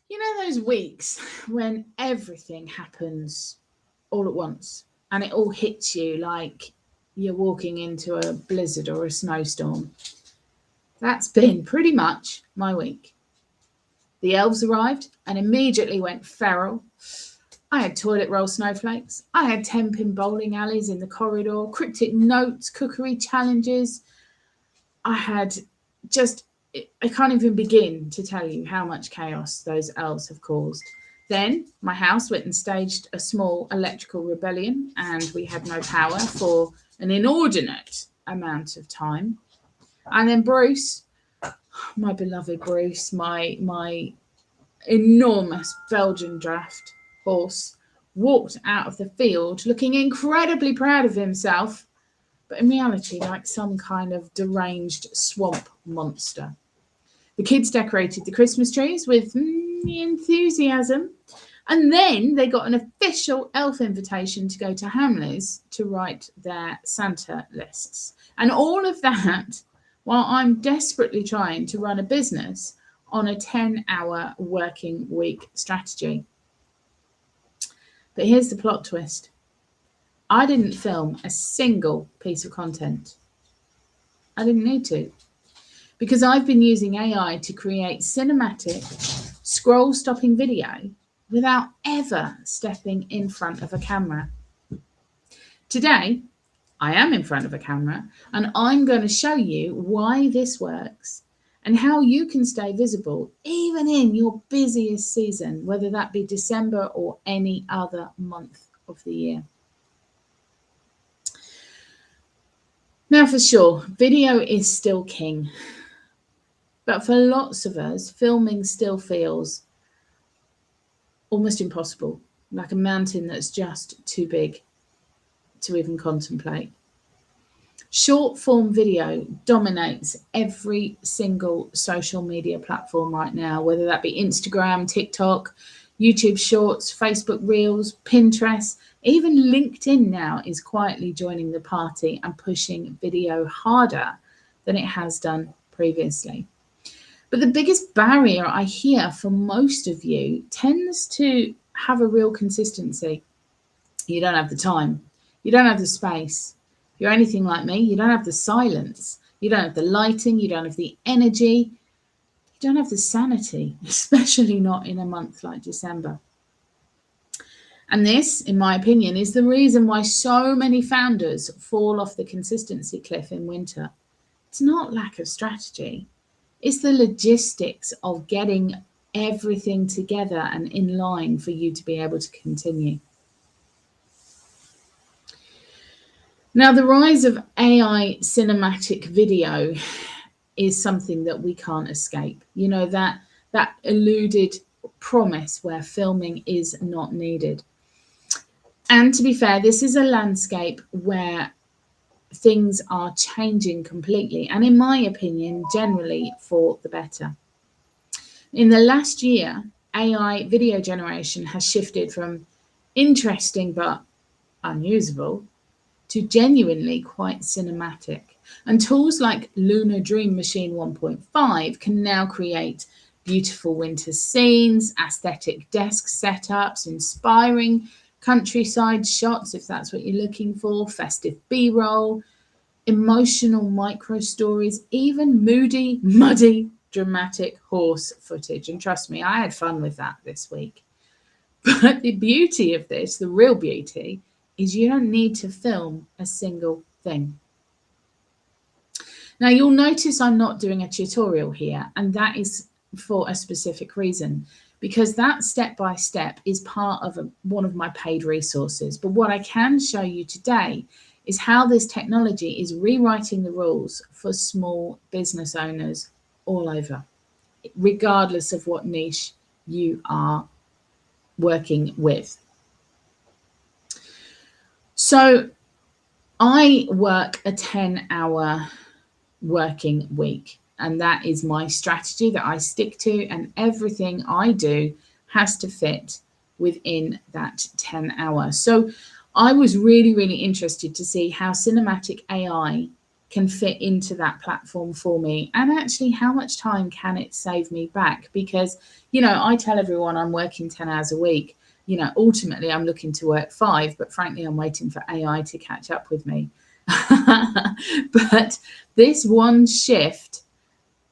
You know those weeks when everything happens all at once and it all hits you like you're walking into a blizzard or a snowstorm? That's been pretty much my week. The elves arrived and immediately went feral. I had toilet roll snowflakes. I had 10-pin bowling alleys in the corridor, cryptic notes, cookery challenges. I had just, I can't even begin to tell you how much chaos those elves have caused. Then my house went and staged a small electrical rebellion, and we had no power for an inordinate amount of time. And then Bruce, my beloved Bruce, my enormous Belgian draft horse, walked out of the field looking incredibly proud of himself, but in reality like some kind of deranged swamp monster. The kids decorated the Christmas trees with enthusiasm, and then they got an official elf invitation to go to Hamleys to write their Santa lists. And all of that while I'm desperately trying to run a business on a 10-hour working week strategy. But here's the plot twist. I didn't film a single piece of content. I didn't need to, because I've been using AI to create cinematic, scroll-stopping video without ever stepping in front of a camera. Today, I am in front of a camera, and I'm going to show you why this works and how you can stay visible even in your busiest season, whether that be December or any other month of the year. Now, for sure, video is still king. But for lots of us, filming still feels almost impossible, like a mountain that's just too big to even contemplate. Short form video dominates every single social media platform right now, whether that be Instagram, TikTok, YouTube Shorts, Facebook Reels, Pinterest, even LinkedIn now is quietly joining the party and pushing video harder than it has done previously. But the biggest barrier I hear for most of you tends to have a real consistency. You don't have the time. You don't have the space. If you're anything like me, you don't have the silence. You don't have the lighting. You don't have the energy. You don't have the sanity, especially not in a month like December. And this, in my opinion, is the reason why so many founders fall off the consistency cliff in winter. It's not lack of strategy. It's the logistics of getting everything together and in line for you to be able to continue. Now, the rise of AI cinematic video is something that we can't escape. You know, that eluded promise where filming is not needed. And to be fair, this is a landscape where things are changing completely, and in my opinion, generally for the better. In the last year, AI video generation has shifted from interesting but unusable to genuinely quite cinematic. And tools like Lunar Dream Machine 1.5 can now create beautiful winter scenes, aesthetic desk setups, inspiring countryside shots, if that's what you're looking for, festive B-roll, emotional micro stories, even moody, muddy, dramatic horse footage. And trust me, I had fun with that this week. But the beauty of this, the real beauty, is you don't need to film a single thing. Now, you'll notice I'm not doing a tutorial here, and that is for a specific reason, because that step-by-step is part of one of my paid resources. But what I can show you today is how this technology is rewriting the rules for small business owners all over, regardless of what niche you are working with. So I work a 10-hour working week, and that is my strategy that I stick to, and everything I do has to fit within that 10 hours. So I was really, really interested to see how cinematic AI can fit into that platform for me, and actually how much time can it save me back? Because, you know, I tell everyone I'm working 10 hours a week. You know, ultimately I'm looking to work 5, but frankly I'm waiting for AI to catch up with me. But this one shift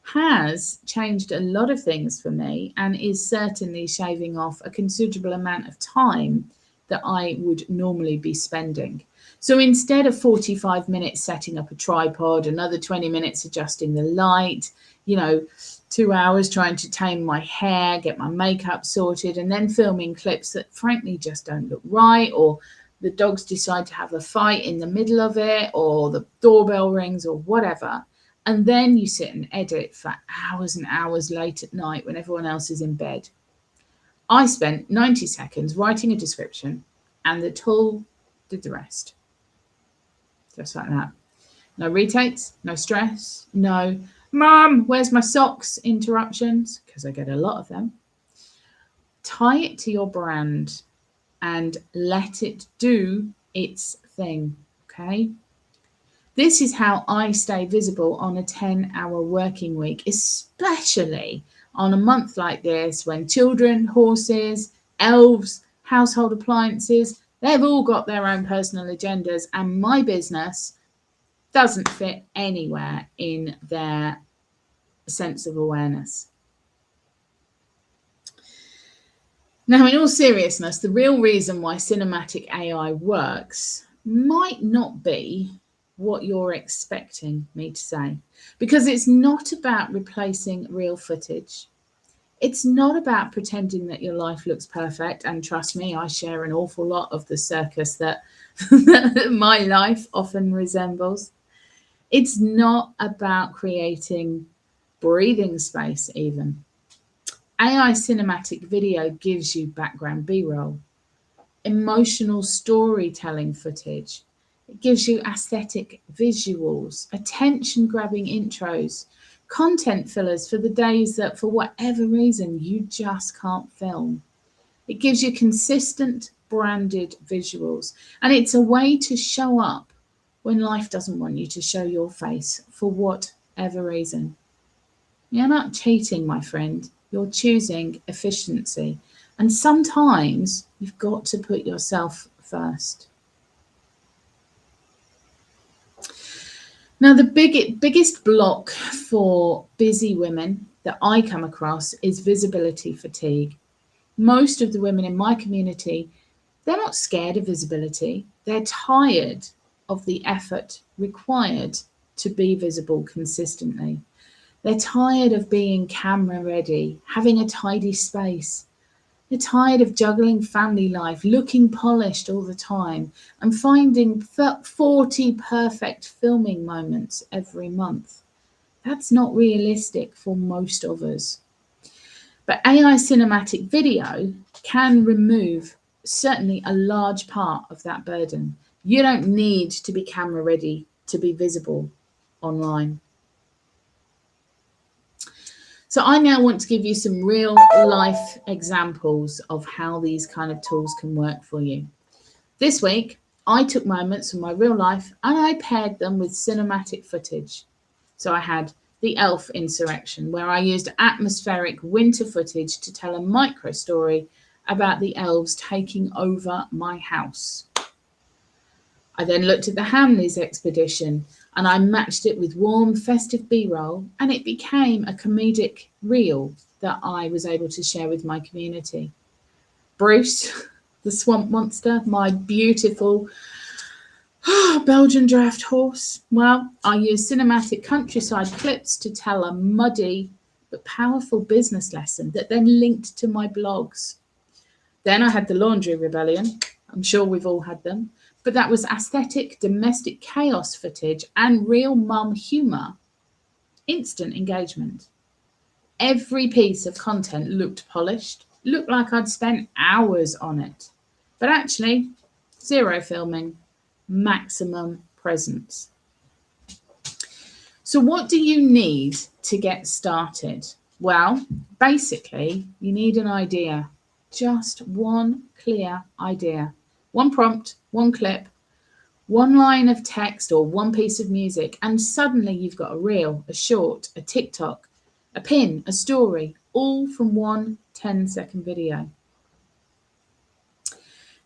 has changed a lot of things for me and is certainly shaving off a considerable amount of time that I would normally be spending. So instead of 45 minutes setting up a tripod, another 20 minutes adjusting the light, you know, 2 hours trying to tame my hair, get my makeup sorted, and then filming clips that frankly just don't look right, or the dogs decide to have a fight in the middle of it, or the doorbell rings, or whatever. And then you sit and edit for hours and hours late at night when everyone else is in bed. I spent 90 seconds writing a description and the tool did the rest. Just like that. No retakes, no stress, no, Mum, where's my socks interruptions, because I get a lot of them. Tie it to your brand and let it do its thing, okay? This is how I stay visible on a 10-hour working week, especially on a month like this when children, horses, elves, household appliances, they've all got their own personal agendas, and my business doesn't fit anywhere in their sense of awareness. Now, in all seriousness, the real reason why cinematic AI works might not be what you're expecting me to say, because it's not about replacing real footage. It's not about pretending that your life looks perfect. And trust me, I share an awful lot of the circus that my life often resembles. It's not about creating breathing space even. AI cinematic video gives you background B-roll, emotional storytelling footage. It gives you aesthetic visuals, attention-grabbing intros, content fillers for the days that, for whatever reason, you just can't film. It gives you consistent branded visuals, and it's a way to show up when life doesn't want you to show your face for whatever reason. You're not cheating, my friend. You're choosing efficiency. And sometimes you've got to put yourself first. Now, the biggest block for busy women that I come across is visibility fatigue. Most of the women in my community, they're not scared of visibility. They're tired of the effort required to be visible consistently. They're tired of being camera ready, having a tidy space. They're tired of juggling family life, looking polished all the time, and finding 40 perfect filming moments every month. That's not realistic for most of us. But AI cinematic video can remove certainly a large part of that burden. You don't need to be camera ready to be visible online. So I now want to give you some real life examples of how these kind of tools can work for you. This week, I took moments from my real life and I paired them with cinematic footage. So I had the elf insurrection, where I used atmospheric winter footage to tell a micro story about the elves taking over my house. I then looked at the Hamleys expedition and I matched it with warm, festive B-roll, and it became a comedic reel that I was able to share with my community. Bruce, the swamp monster, my beautiful Belgian draft horse. Well, I used cinematic countryside clips to tell a muddy but powerful business lesson that then linked to my blogs. Then I had the laundry rebellion. I'm sure we've all had them. But that was aesthetic domestic chaos footage and real mum humour. Instant engagement. Every piece of content looked polished, looked like I'd spent hours on it. But actually, zero filming, maximum presence. So what do you need to get started? Well, basically, you need an idea. Just one clear idea. One prompt, one clip, One line of text or one piece of music, and suddenly you've got a reel, a short, a TikTok, a pin, a story, all from one 10-second video.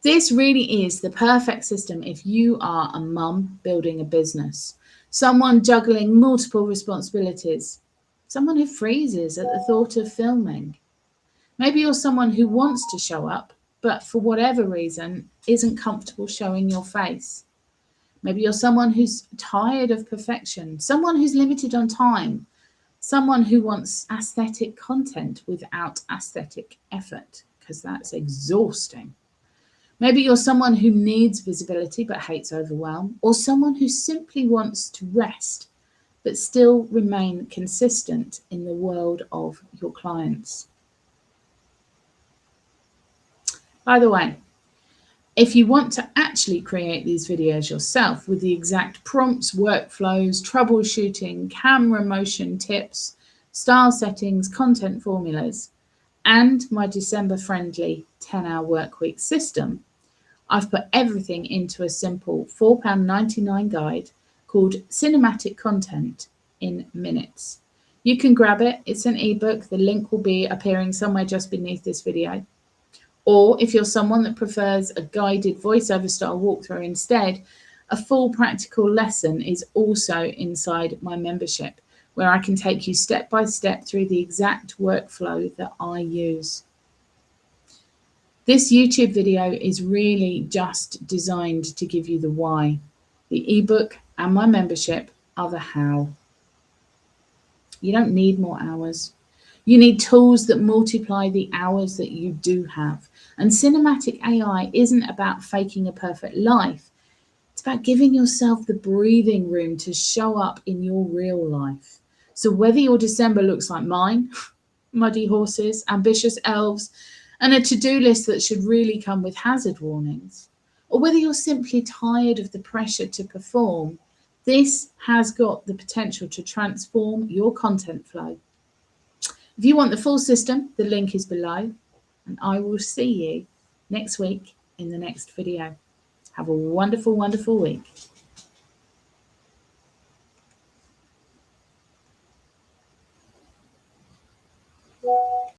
This really is the perfect system if you are a mum building a business, someone juggling multiple responsibilities, someone who freezes at the thought of filming. Maybe you're someone who wants to show up, but for whatever reason isn't comfortable showing your face. Maybe you're someone who's tired of perfection, someone who's limited on time, someone who wants aesthetic content without aesthetic effort, because that's exhausting. Maybe you're someone who needs visibility but hates overwhelm, or someone who simply wants to rest but still remain consistent in the world of your clients. By the way, if you want to actually create these videos yourself with the exact prompts, workflows, troubleshooting, camera motion tips, style settings, content formulas, and my December-friendly 10-hour workweek system, I've put everything into a simple £4.99 guide called Cinematic Content in Minutes. You can grab it. It's an ebook. The link will be appearing somewhere just beneath this video. Or if you're someone that prefers a guided voiceover style walkthrough instead, a full practical lesson is also inside my membership, where I can take you step by step through the exact workflow that I use. This YouTube video is really just designed to give you the why. The ebook and my membership are the how. You don't need more hours. You need tools that multiply the hours that you do have. And cinematic AI isn't about faking a perfect life. It's about giving yourself the breathing room to show up in your real life. So whether your December looks like mine, muddy horses, ambitious elves, and a to-do list that should really come with hazard warnings, or whether you're simply tired of the pressure to perform, this has got the potential to transform your content flow. If you want the full system, the link is below, and I will see you next week in the next video. Have a wonderful, wonderful week.